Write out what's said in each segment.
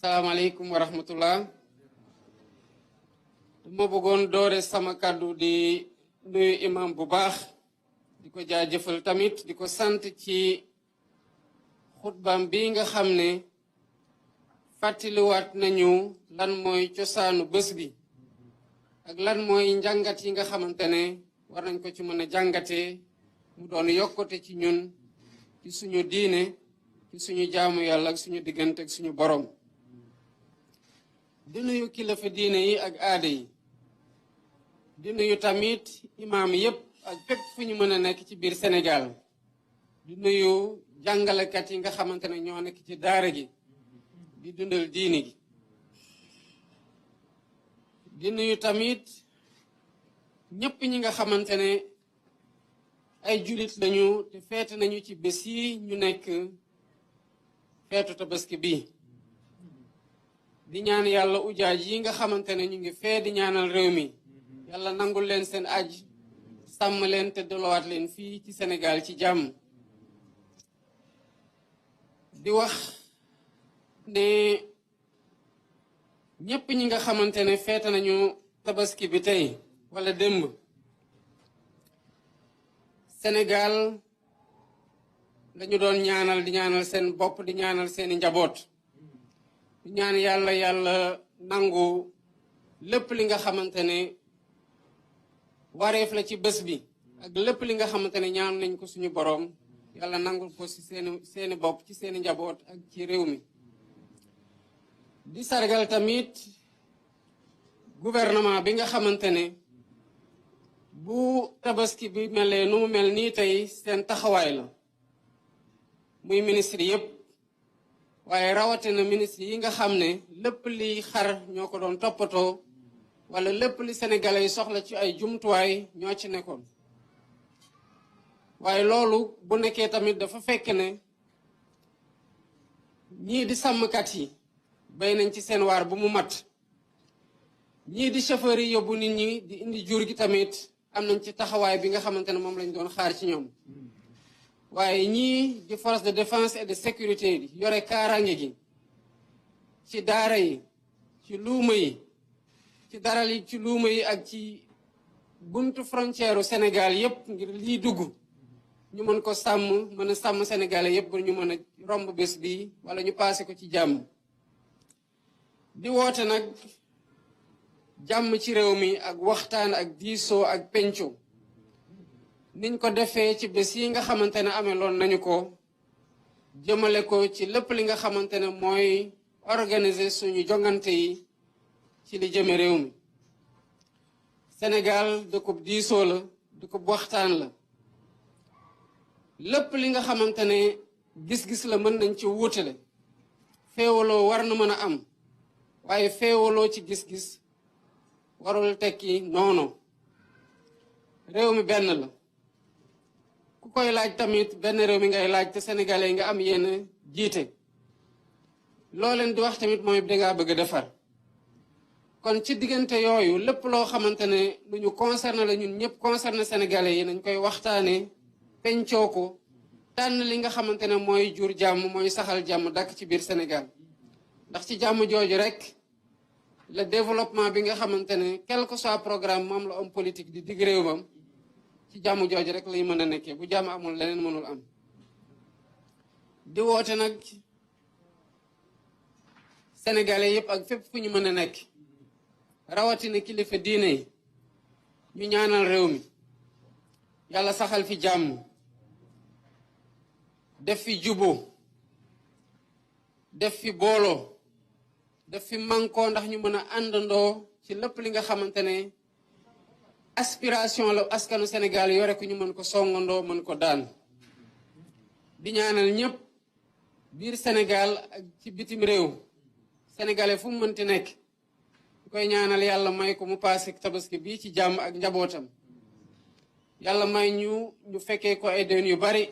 salaamaaleykum wa rahmatullah. dama bëggoon doore sama kàddu di nuyu imam bu baax di ko jaajëfal tamit di ko sant ci xutbaam bi nga xam ne fàttaliwaat nañu lan mooy cosaanu bés bi ak lan mooy njàngat yi nga xamante ne war nañ ko ci mën a jàngatee mu doon yokkute ci ñun ci suñu diine ci suñu jaamu yàlla ak suñu diggante ak suñu borom. di nuyu kilifa diine yi ak aada yi di nuyu tamit imaam yépp ak fépp fu ñu mën a nekk ci biir Sénégal di nuyu jàngalekat yi nga xamante ne ñoo nekk ci daara gi di dundal diini gi di nuyu tamit ñépp ñi nga xamante ne ay julit lañu te feete nañu ci bés yi ñu nekk feetu tabaski bi di ñaan yàlla ujaaj yi nga xamante ne ñu ngi fee di ñaanal réew mi yàlla nangul leen seen aj sàmm leen te dolowaat leen fii ci Sénégal ci jàmm. di wax ne ñépp ñi nga xamante ne feete nañu tabaski bi tey wala démb Sénégal lañu doon ñaanal di ñaanal seen bopp di ñaanal seeni njaboot di ñaan yàlla nangu lépp li nga xamante ne wareef la ci bés bi ak lépp li nga xamante ne ñaan nañ ko suñu boroom yàlla nangul ko ci seeni bopp ci seeni njaboot ak ci réew mi. di sargal tamit gouvernement bi nga xamante ne bu tabaski bi melee nu mu mel nii tey seen taxawaay la muy ministre yépp waaye rawatina ministre yi nga xam ne lépp li xar ñoo ko doon toppatoo wala lépp li sénégalais yi soxla ci ay jumtuwaay ñoo ci nekkoon. waaye loolu bu nekkee tamit dafa fekk ne ñii di sàmmkat yi bay nañ ci seen waar bu mu mat ñii di chauffeur yi yóbbu nit ñi di indi jur gi tamit am nañ ci taxawaay bi nga xamante ne moom lañ doon xaar ci ñoom. waaye ñii di force de défense et de sécurité bi yore kaaraange gi ci daara yi ci luuma yi ci daral yi ci luuma yi ak ci buntu frontière u Sénégal yépp ngir lii dugg ñu mën ko sàmm mën a sàmm sénégalais yépp ba ñu mën a romb bés bi wala ñu paase ko ci jàmm. di woote nag jàmm ci réew mi ak waxtaan ak diisoo ak penco niñ ko defee ci bés yi nga xamante ne ameloon nañu ko jëmale ko ci lépp li nga xamante ne mooy organiser suñu jongante yi ci li jëme réew mi. Sénégal dëkkub diisoo la dëkkub waxtaan la lépp li nga xamante ne gis-gis la mën nañ ci wuutale féewaloo war na mën a am waaye féewaloo ci gis-gis warul tekki noonu réew mi benn la. ku koy laaj tamit benn réew mi ngay laaj te sénégalais yi nga am yenn jiite loo leen di wax tamit mooy dangaa bëgg a defar. kon ci diggante yooyu lépp loo xamante ne lu ñu concerné la ñun ñëpp concerné sénégalais yi nañ koy waxtaane pencoo ko tànn li nga xamante ne mooy jur jàmm mooy saxal jàmm dakk ci biir Sénégal ndax ci jàmm jooju rek le développement bi nga xamante ne quel que soit programme moom la homme politique di digg réewam ci jàmm jooju rek lay mën a nekkee bu jàmm amul leneen mënul am. di woote nag sénégalais yépp ak fépp fu ñu mën a nekk rawatina kilifa diine yi ñu ñaanal réew mi yàlla saxal fi jàmm def fi juboo def fi booloo def fi mànkoo ndax ñu mën a àndandoo ci lépp li nga xamante ne aspiration la askanu Sénégal yore ko ñu mën ko songandoo mën ko daan. di ñaanal ñëpp biir Sénégal ak ci bitim réew sénégalais fu mu mënti nekk ñu koy ñaanal yàlla may ko mu paase tabaski bii ci jàmm ak njabootam. yàlla may ñu fekkee ko ay déwén yu bari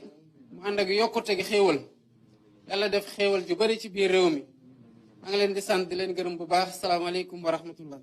mu ànd ak yokkute gi xéewal yàlla def xéewal ju bari ci biir réew mi maa ngi leen di sant di leen gërëm bu baax salaamaaleykum wa rahmatullah.